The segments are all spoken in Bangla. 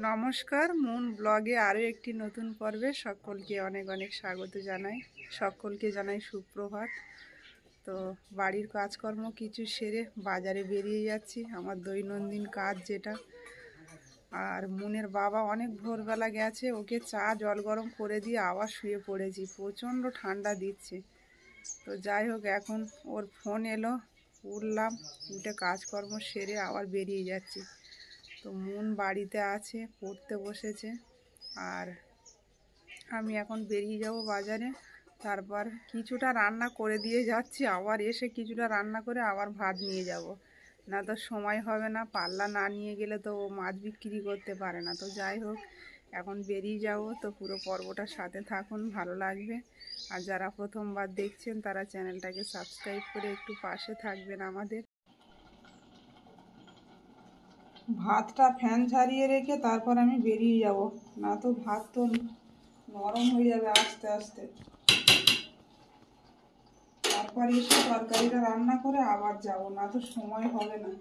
নমস্কার, মুন ব্লগে আরও একটি নতুন পর্বে সকলকে অনেক অনেক স্বাগত জানাই। সকলকে জানাই সুপ্রভাত। তো বাড়ির কাজকর্ম কিছু সেরে বাজারে বেরিয়ে যাচ্ছি, আমার দৈনন্দিন কাজ যেটা। আর মুনের বাবা অনেক ভোরবেলা গেছে, ওকে চা জল গরম করে দিয়ে আবার শুয়ে পড়েছি, প্রচণ্ড ঠান্ডা দিচ্ছে। তো যাই হোক, এখন ওর ফোন এলো, উঠলাম, উঠে কাজকর্ম সেরে আবার বেরিয়ে যাচ্ছি। তো মুন বাড়িতে আছে, পড়তে বসেছে, আর আমি এখন বেরিয়ে যাব বাজারে। তারপর কিছুটা রান্না করে দিয়ে যাচ্ছি, আবার এসে কিছুটা রান্না করে আবার ভাত নিয়ে যাব, না তো সময় হবে না। পাল্লা না নিয়ে গেলে তো ও মাছ বিক্রি করতে পারে না। তো যাই হোক, এখন বেরিয়ে যাব। তো পুরো পর্বটার সাথে থাকুন, ভালো লাগবে। আর যারা প্রথমবার দেখছেন তারা চ্যানেলটাকে সাবস্ক্রাইব করে একটু পাশে থাকবেন আমাদের। ভাতটা ফ্যান ঝারিয়ে রেখে তারপর আমি বেরিয়ে যাব, না তো ভাত তো নরম হয়ে যাবে আস্তে আস্তে। তারপর এসে তরকারিটা রান্না করে আবার যাব, না তো সময় হবে না।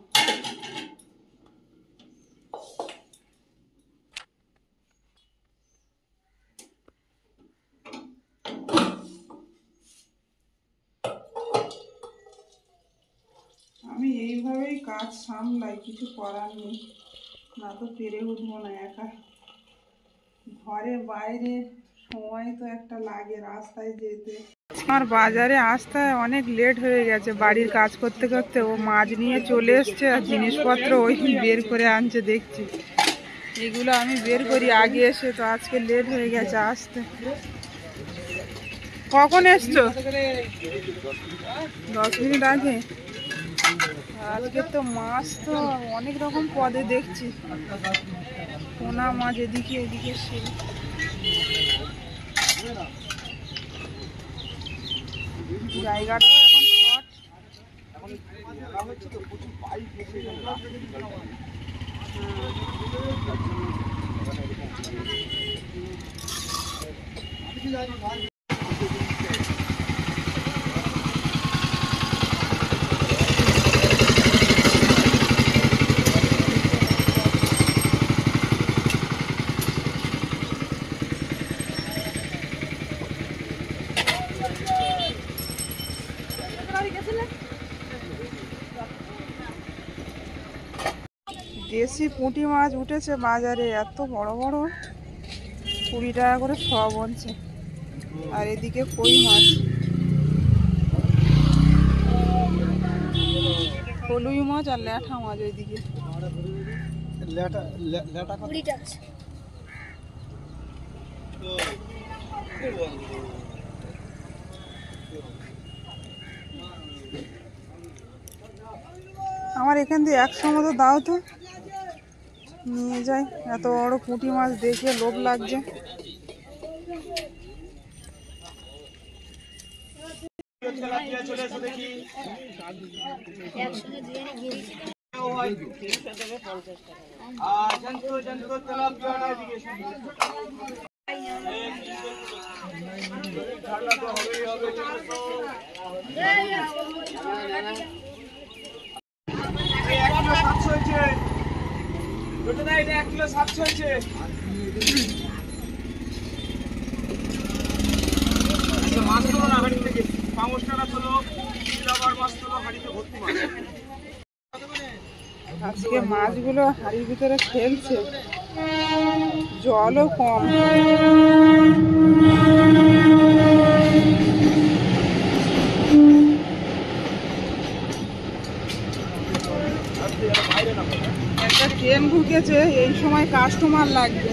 আমি এইভাবেই কাজ সামলাই, কিছু করার নেই, না তো পেরে উঠবো না একা। ঘরে বাইরে সময় তো একটা লাগে রাস্তায় যেতে। আমার বাজারে আসতে অনেক লেট হয়ে গেছে, বাড়ির কাজ করতে করতে। ও মাছ নিয়ে চলে এসছে আর জিনিসপত্র ওই বের করে আনছে, দেখছি। এগুলো আমি বের করি আগে এসে, তো আজকে লেট হয়ে গেছে আসতে। কখন এসছো? 10 মিনিট আগে। আজকে তো মাছ তো অনেক রকম পদে দেখছি, পোনা মাছ এদিকে এদিকে সে। জায়গাটাও এখন শর্ট। দেশি পুঁটি মাছ উঠেছে বাজারে, এত বড় বড়, 20 টাকা করে শ বলছে। আর এদিকে কই মাছ, কলুই মাছ আর ল্যাঠা মাছ ওইদিকে। আমার এখান দিয়ে 100 মতো দাও তো, নিয়ে যাই। এত বড় পুঁটি মাছ দেখে লোভ লাগছে। আজকে মাছগুলো হাড়ির ভিতরে খেলছে, জলও কম। একটা ট্রেন ঢুকেছে, এই সময় কাস্টমার লাগবে।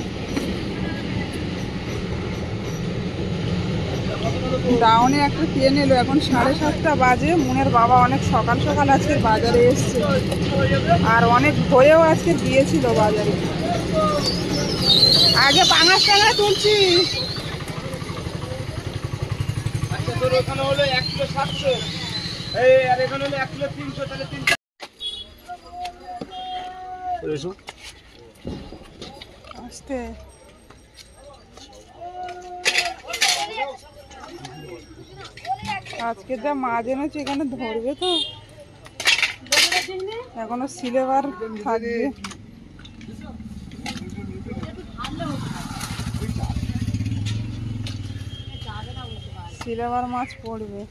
ডাউনে একটা ট্রেন এলো, এখন 7:30 বাজে। মুনের বাবা অনেক সকাল সকাল আজকে বাজারে এসছে, আর অনেক ভয়েও আজকে দিয়েছিল বাজারে। আগে 5 টাকা তুলছি। ওখানে হলো 1 কিলো 700, আর এখানে হলো 1 কিলো 300, তাহলে 300। আস্তে আজকে যা মাছ এনেছে এখানে ধরবে তো, এখনো সিলেবার থাকবে। সিলভার মাছ পড়বে।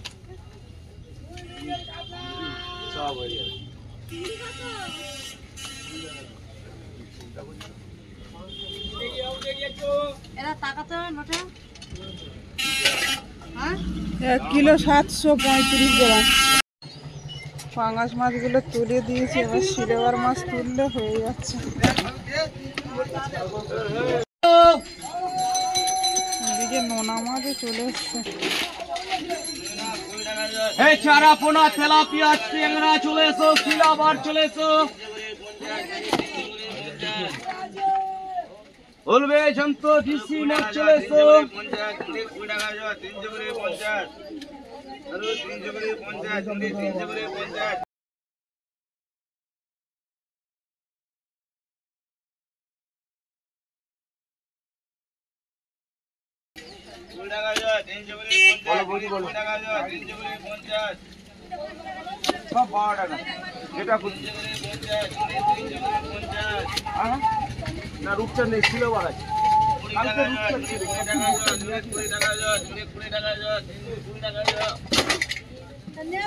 এক কিলো 735 গ্রাম। পাঙ্গাস মাছগুলো তুলে দিয়েছে, এবার সিলভার মাছ তুললে হয়ে যাচ্ছে। এদিকে নোনা মাছও চলে এসছে। চারা পোনা তেলাপিয়া ট্যাংরা চলে এসো, সিলভার চলে এসো। বলবে জন্ত ডিসি মাছ চলে এসো। সব 12 টাকা। যেটা না রূপচাঁদ নেই, সিলভার আছে।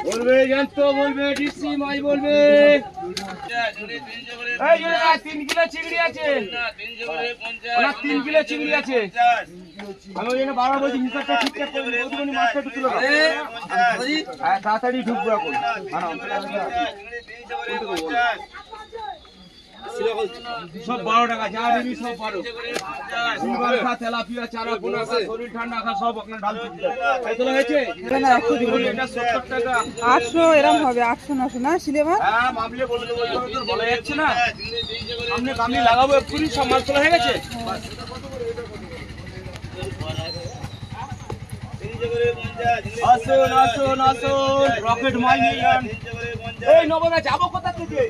বলবে জানতো, বলবে ডিসি মাই বলবে 3 কিলো চিংড়ি আছে, 3 কিলো চিংড়ি আছে। আমি ওই জন্য বারবার বলছি হিসাবটা ঠিকঠাক করবি, মাছটা একটু তুলে তাড়াতাড়ি ঢুকবো এখন। সব 12 টাকা, যা নিবি সব 12। সিলভার খা, তেলাপিয়া, চারা পোনা খা, শরীর ঠান্ডা খা, সব আপনার ঢাল হয়েছে। এটা 70 টাকা। 800 এরকম হবে, 800 900 না সিলভার? হ্যাঁ মামলে বলে দেবো, তোর বলা যাচ্ছে না। সামনে কামলি লাগাবো এক্ষুনি, সব মাছ তোলা হয়ে গেছে। আসুন আসুন আসুন, রকেট মাল নিয়ে যান। এই নবদা যাবো কোথা থেকে?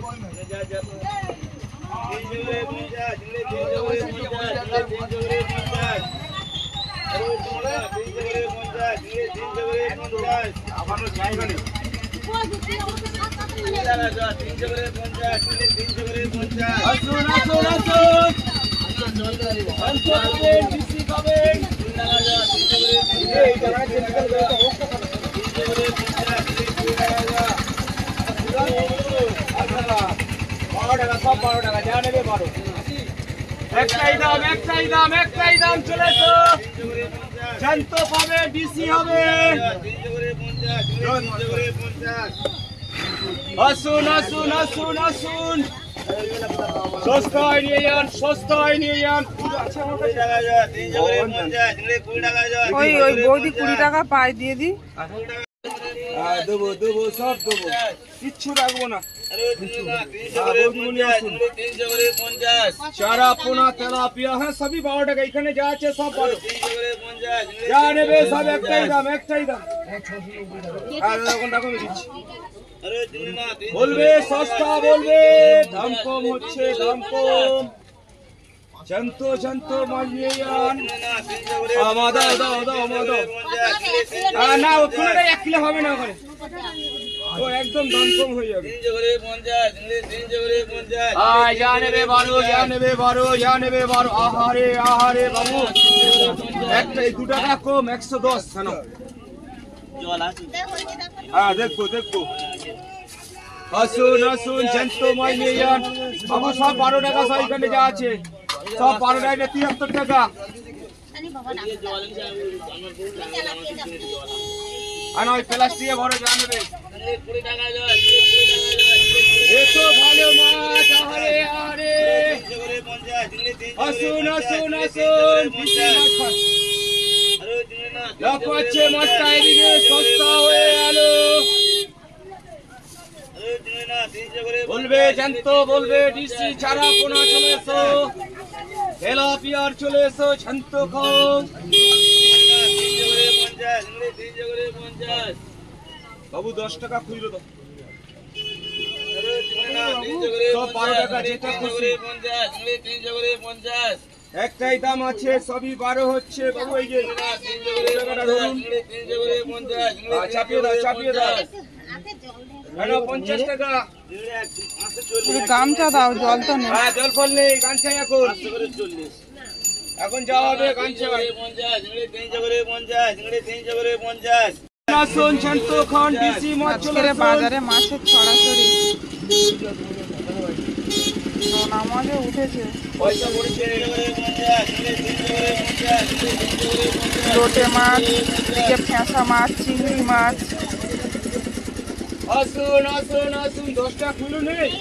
আসুন আসুন আসুন, সব 12 টাকা, যা নেবে 12। একটাই দাম, একটাই দাম, একটাই দাম। চলে তো শান্ত পাবে, ডিসি হবে। আসুন আসুন আসুন আসুন, সস্তায় নিয়ে যান, সস্তায় নিয়ে যান। ওই বৌদি 20 টাকা পাই দিয়ে দি। দেবো দেবো, সব দেবো, কিচ্ছু রাখবো না। চারা পোনা তেলাপিয়া, হ্যাঁ সবই 12 টাকা। এখানে যা আছে সব 12, যা নেবে সব একটাই দাম, একটাই দাম। বলবে সস্তা, বলবে দাম কম হচ্ছে, দাম কম। জান্ত জান্ত মাল নিয়ে যান। দাও দাও দাও দাও। না ওখানে 1 কিলো হবে না, ওখানে ও একদম দাম কম হয়ে যাবে। যা নেবে 12, যা নেবে 12, যা নেবে 12। আহারে আহারে বাবু, একটাই 2 টাকা কম, 110। কেন? হ্যাঁ দেখবো দেখবো। আসুন আসুন, জান্ত মাল নিয়ে যান বাবু, সব 12 টাকা। সব এখানে যা আছে সব 12 টাকা, 73 টাকা। আর ওই প্লাস্টিকে ভরে যা নেবে। এত ভালো মাছ, আহারে আহারে। আসুন আসুন আসুন, লাফাচ্ছে মাছটা এদিকে, সস্তা হয়ে গেল। বলবে জানতো, বলবে ডিসি, চারা পোনা চলে এসো, তেলাপিয়ার চলে এসো, শান্ত খাও। বাবু 10 টাকা খুচরো দাও, সব 12 টাকা, যেটা খুশি। একটাই দাম আছে, সবই 12 হচ্ছে বাবু। এই যে টাকাটা ধরুন, চাপিয়ে দাও চাপিয়ে দাও। 50 টাকা। গামছা দাও, জল তো নেই। হ্যাঁ জল ফল নেই, গামছা এখন। এখন যাওয়া হবে কাঞ্চন। আসুন শান্ত খান ডিসি মাছ চলে আজকের আসুন। বাজারে মাছের ছড়াছড়ি নামাজে উঠেছে। পয়সা পড়েছে। লোটে মাছ, এদিকে ফ্যাঁসা মাছ, চিংড়ি মাছ। আসুন আসুন আসুন, 10 টাকা খুলে নেই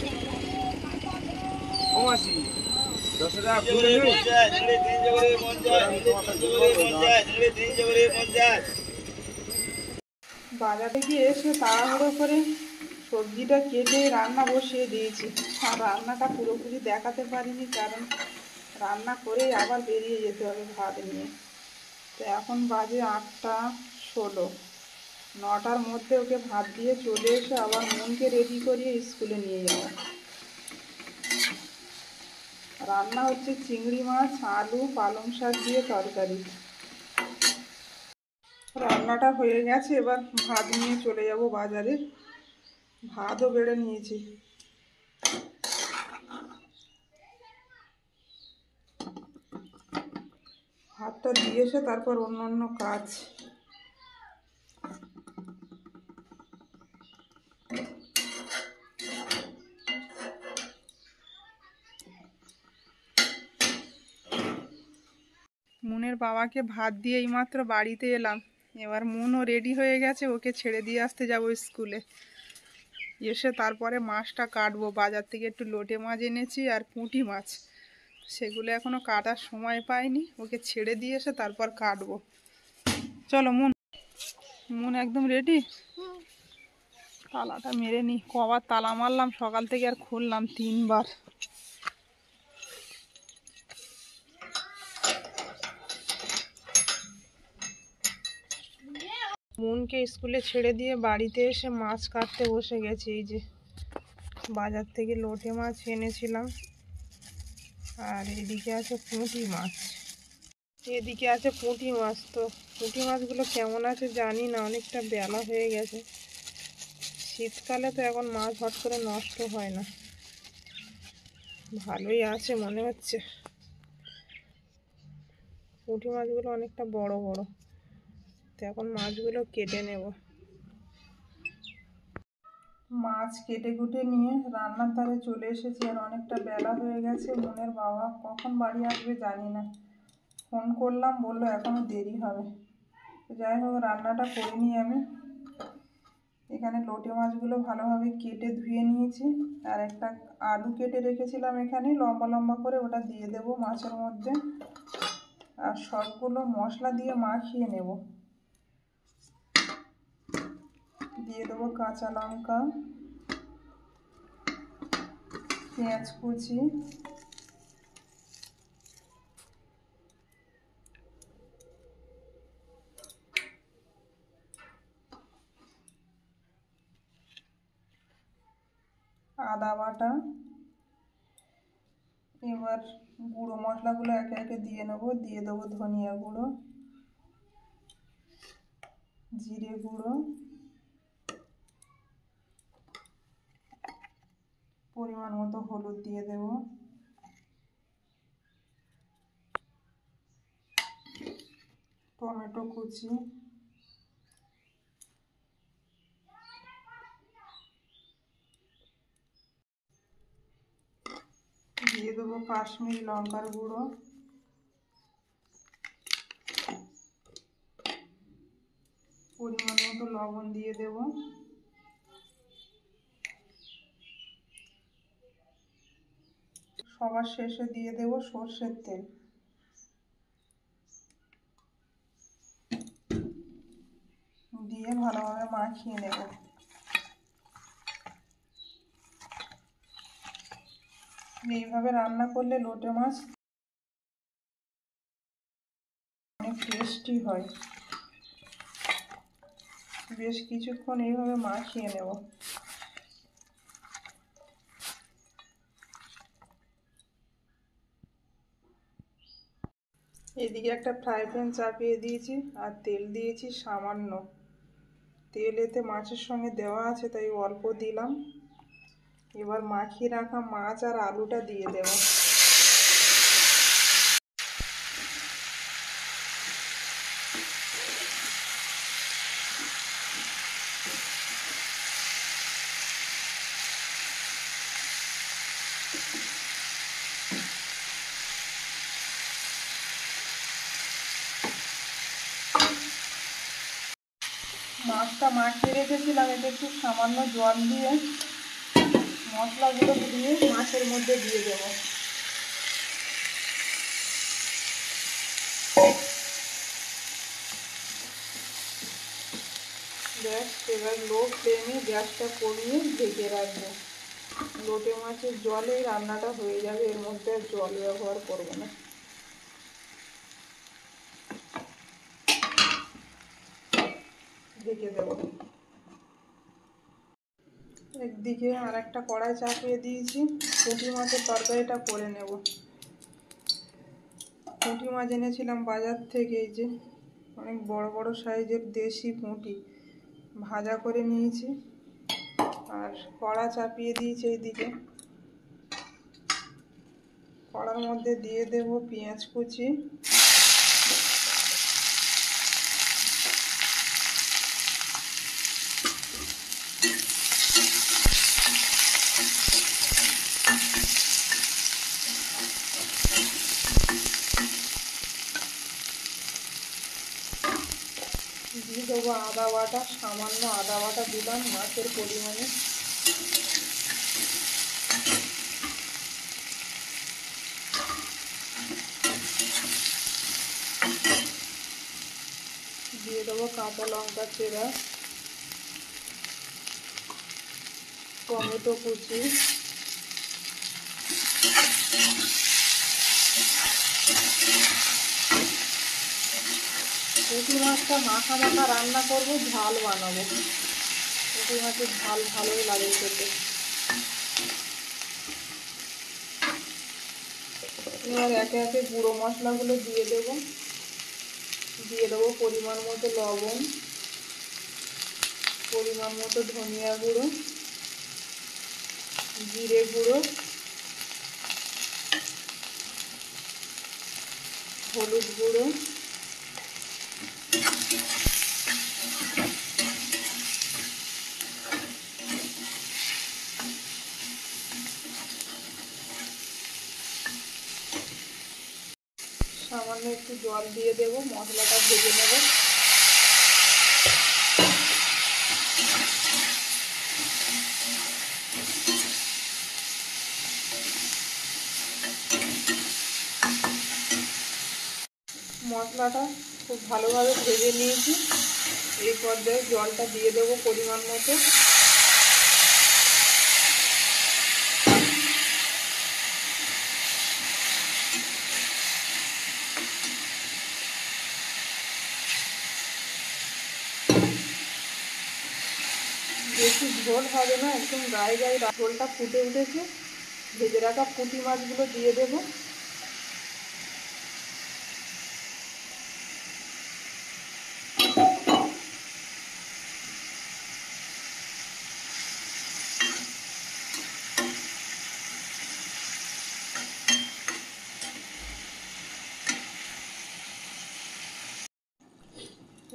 ও মাসি, 10 টাকা খুলে নেই। বাজারে গিয়ে এসে তাড়াহুড়ো করে সবজিটা কেটে রান্না বসিয়ে দিয়েছি। আর রান্নাটা পুরোপুরি দেখাতে পারিনি, কারণ রান্না করেই আবার বেরিয়ে যেতে হবে ভাত নিয়ে। তো এখন বাজে 8টা 16, 9টার মধ্যে ওকে ভাত দিয়ে চলে এসে আবার মনকে রেডি করিয়ে স্কুলে নিয়ে যাওয়া। রান্না হচ্ছে চিংড়ি মাছ, আলু, পালং শাক দিয়ে তরকারি। রান্নাটা হয়ে গেছে, এবার ভাত নিয়ে চলে যাব বাজারে। ভাতও বেড়ে নিয়েছি। ভাতটা দিয়ে এসে তারপর অন্য কাজ। মুনের বাবাকে ভাত দিয়ে এইমাত্র বাড়িতে এলাম। এবার মুনও রেডি হয়ে গেছে, ওকে ছেড়ে দিয়ে আসতে যাব স্কুলে। এসে তারপরে মাছটা কাটবো। বাজার থেকে একটু লোটে মাছ এনেছি আর পুঁটি মাছ, সেগুলো এখনো কাটার সময় পাইনি। ওকে ছেড়ে দিয়ে এসে তারপর কাটবো। চলো মুন একদম রেডি। তালাটা মেরে নি। কবার তালা মারলাম সকাল থেকে, আর খুললাম 3বার। মুনকে স্কুলে ছেড়ে দিয়ে বাড়িতে এসে মাছ কাটতে বসে গেছি। এই যে বাজার থেকে লোটে মাছ এনেছিলাম, আর এদিকে আছে পুঁটি মাছ। এদিকে আছে পুঁটি মাছ। তো পুঁটি মাছগুলো কেমন আছে জানি না, অনেকটা বেলা হয়ে গেছে। শীতকালে তো এখন মাছ হট করে নষ্ট হয় না, ভালোই আছে মনে হচ্ছে। পুঁটি মাছগুলো অনেকটা বড় বড়। তো এখন মাছগুলো কেটে নেব। মাছ কেটে কুটে নিয়ে রান্নার ধারে চলে এসেছি, আর অনেকটা বেলা হয়ে গেছে। মনের বাবা কখন বাড়ি আসবে জানি না। ফোন করলাম, বললো এখনো দেরি হবে। যাই হোক, রান্নাটা করে নিই আমি। এখানে লোটে মাছগুলো ভালোভাবে কেটে ধুয়ে নিয়েছি, আর একটা আলু কেটে রেখেছিলাম এখানে লম্বা লম্বা করে, ওটা দিয়ে দেব মাছের মধ্যে। আর সবগুলো মশলা দিয়ে মাখিয়ে নেব। দিয়ে দেবো কাঁচা লঙ্কা, পেঁয়াজ কুচি, আদা বাটা। এবার গুঁড়ো মশলাগুলো একে একে দিয়ে নেব। দিয়ে দেবো ধনিয়া গুঁড়ো, জিরে গুঁড়ো, পরিমাণ মতো হলুদ দিয়ে দেব, টমেটো কুচি, দিয়ে দেবো কাশ্মীরি লঙ্কার গুঁড়ো, পরিমাণ মতো লবণ দিয়ে দেব। সবার শেষে দিয়ে দেব সর্ষের তেল। দিয়ে ভালোভাবে মাখিয়ে নেব। এইভাবে রান্না করলে লোটে মাছ অনেক টেস্টি হয়। বেশ কিছুক্ষণ এইভাবে মাখিয়ে নেব। এদিকে একটা ফ্রাই প্যান চাপিয়ে দিয়েছি, আর তেল দিয়েছি সামান্য। তেল এতে মাছের সঙ্গে দেওয়া আছে, তাই অল্প দিলাম। এবার মাখিয়ে রাখা মাছ আর আলুটা দিয়ে দেব। মাছটা মাখিয়ে রেখেছিলাম, এটা একটু সামান্য জল দিয়ে মশলাগুলো ধুয়ে মাছের মধ্যে দিয়ে দেবো। গ্যাস এবার লো ফ্লেমে গ্যাসটা কমিয়ে ঢেকে রাখবো। লোটে মাছের জলেই রান্নাটা হয়ে যাবে, এর মধ্যে আর জল ব্যবহার করবো না। ঢেকে দেব। একদিকে আর একটা কড়াই চাপিয়ে দিয়েছি, পুঁটি মাছের তরকারিটা করে নেব। পুঁটি মাছ এনেছিলাম বাজার থেকে, এই যে অনেক বড় বড় সাইজের দেশি পুঁটি, ভাজা করে নিয়েছি। আর কড়া চাপিয়ে দিয়েছি এইদিকে। কড়ার মধ্যে দিয়ে দেব পেঁয়াজ কুচি, দিয়ে দেবো আদা বাটা, সামান্য আদা বাটা দিলাম মাছের পরিমাণে। দিয়ে দেবো কাঁচা লঙ্কা চেরা, টমেটো কুচি, পুঁটি মাছটা মাখা মাখা রান্না করব, ঝাল বানাবো। পুঁটি মাছের ঝাল ভালোই লাগে খেতে। এবার একে একে গুঁড়ো মশলাগুলো দিয়ে দেব। দিয়ে দেবো পরিমাণ মতো লবণ, পরিমাণ মতো ধনিয়া গুঁড়ো, জিরে গুঁড়ো, হলুদ গুঁড়ো, সামান্য একটু জল দিয়ে দেবো, মশলাটা ভেজে নেব। মশলাটা খুব ভালোভাবে ভেজে নিয়েছি। এই পর্যায়ে জলটা দিয়ে দেবো পরিমাণ মতো। বেশি ঝোল হবে না, একদম গায়ে গায়ে ঝোলটা ফুটে উঠেছে। ভেজে রাখা পুঁটি মাছগুলো দিয়ে দেবো।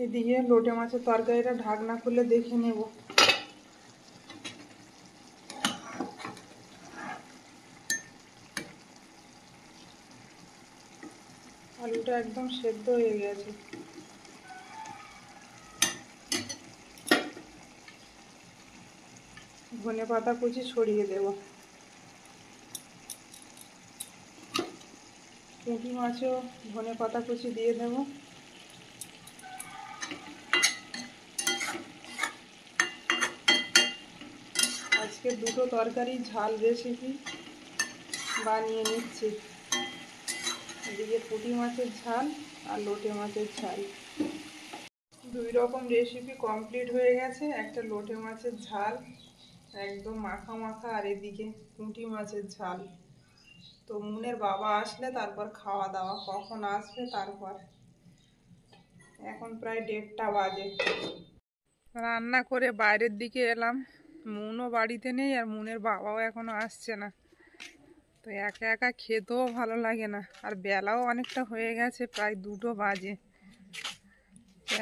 এদিকে লোটে মাছের তরকারিটা ঢাকনা খুলে দেখে নেব। আলুটা একদম সেদ্ধ হয়ে গেছে। ধনেপাতা কুচি ছড়িয়ে দেব। পুঁটি মাছেও ধনেপাতা কুচি দিয়ে দেব। আজকে দুটো তরকারি ঝাল রেসিপি বানিয়ে নিচ্ছি। এদিকে পুঁটি মাছের ঝাল আর লোটে মাছের ঝাল, দুই রকম রেসিপি কমপ্লিট হয়ে গেছে। একটা লোটে মাছের ঝাল একদম মাখা মাখা, আর এদিকে পুঁটি মাছের ঝাল। তো মুনের বাবা আসলে তারপর খাওয়া দাওয়া, কখন আসবে তারপর। এখন প্রায় 1:30 বাজে। রান্না করে বাইরের দিকে এলাম, মুনও বাড়িতে নেই আর মুনের বাবাও এখনো আসছে না। তো একা একা খেতেও ভালো লাগে না, আর বেলাও অনেকটা হয়ে গেছে, প্রায় 2টো বাজে।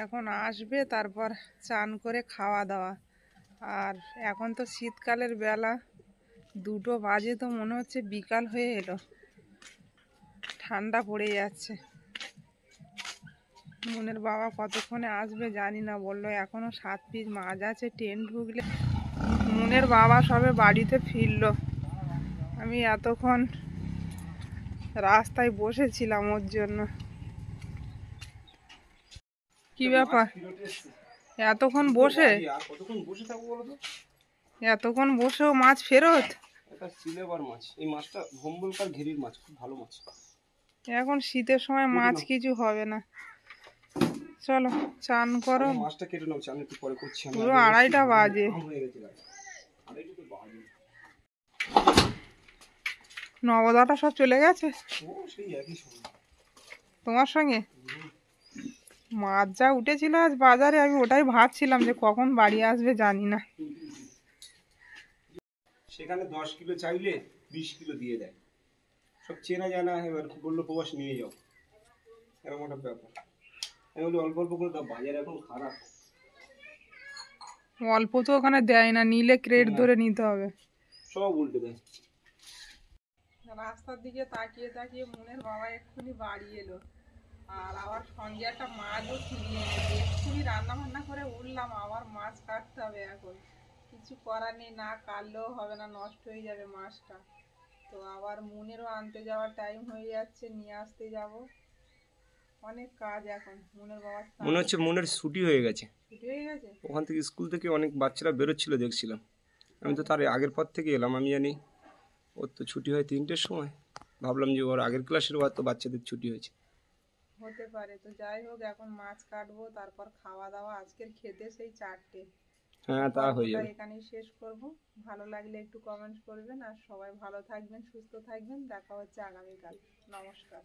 এখন আসবে তারপর চান করে খাওয়া দাওয়া। আর এখন তো শীতকালের বেলা, 2টো বাজে, তো মনে হচ্ছে বিকাল হয়ে এলো, ঠান্ডা পড়ে যাচ্ছে। মুনের বাবা কতক্ষণে আসবে জানি না, বললো এখনো 7 পিস মাছ আছে, ট্রেন ঢুকলে। মুনের বাবা সবে বাড়িতে ফিরলো, আমি এতক্ষণ রাস্তায় বসেছিলাম ওর জন্য। কি ব্যাপার এতক্ষণ বসে? কতক্ষণ বসে থাকবো বলো তো? এতক্ষণ বসেও মাছ ফেরত? এটা সিলেবার মাছ, এই মাছটা ভম্বলকার ঘেরির মাছ, খুব ভালো মাছ। এখন শীতের সময় মাছ কিছু হবে না, চলো চান করো। মাছটা কেটে নাও, চান একটু পরে করছি। পুরো 2:30টা বাজে। নবদাটা সব চলে গেছে তোমার সঙ্গে? মাছ যা উঠেছিল আজ বাজারে, আমি ওটাই ভাবছিলাম যে কখন বাড়ি আসবে জানি না। সেখানে 10 কিলো চাইলে 20 কিলো দিয়ে দেয়, সব চেনা জানা। এবার বললো প্রবাস নিয়ে যাও, এরকম একটা ব্যাপার। আমি বলি অল্প অল্প করে দাও, বাজার এখন খারাপ। অল্প তো ওখানে দেয় না, নিলে ক্রেট ধরে নিতে হবে। সব উল্টে দেয়। রাস্তার দিকে তাকিয়ে তাকিয়ে মুনের বাবা এক্ষুনি বাড়ি এলো, আর আবার সঙ্গে একটা মাছও ফিরিয়ে এনেছে। এক্ষুনি রান্না বান্না করে উঠলাম, আবার মাছ কাটতে হবে এখন। কিছু করার নেই, না কাটলেও হবে না, নষ্ট হয়ে যাবে মাছটা। তো আবার মুনেরও আনতে যাওয়ার টাইম হয়ে যাচ্ছে, নিয়ে আসতে যাব। অনেক কাজ এখন মুনের বাবার। মনে হচ্ছে মুনের ছুটি হয়ে গেছে। ছুটি হয়ে গেছে? ওখান থেকে স্কুল থেকে অনেক বাচ্চারা বেরোচ্ছিল দেখছিলাম। আমি তো তার আগের পর থেকে এলাম, আমি জানি ওর তো ছুটি হয় 3টের সময়। ভাবলাম যে ওর আগের ক্লাসের তো বাচ্চাদের ছুটি হয়েছে। হতে পারে। তো যাই হোক, এখন মাছ কাটবো, তারপর খাওয়া দাওয়া। আজকের খেতে সেই 4টে। হ্যাঁ, তা হয়ে যাবে। এখানেই শেষ করব। ভালো লাগলে একটু কমেন্ট করবেন, আর সবাই ভালো থাকবেন, সুস্থ থাকবেন। দেখা হচ্ছে আগামীকাল। নমস্কার।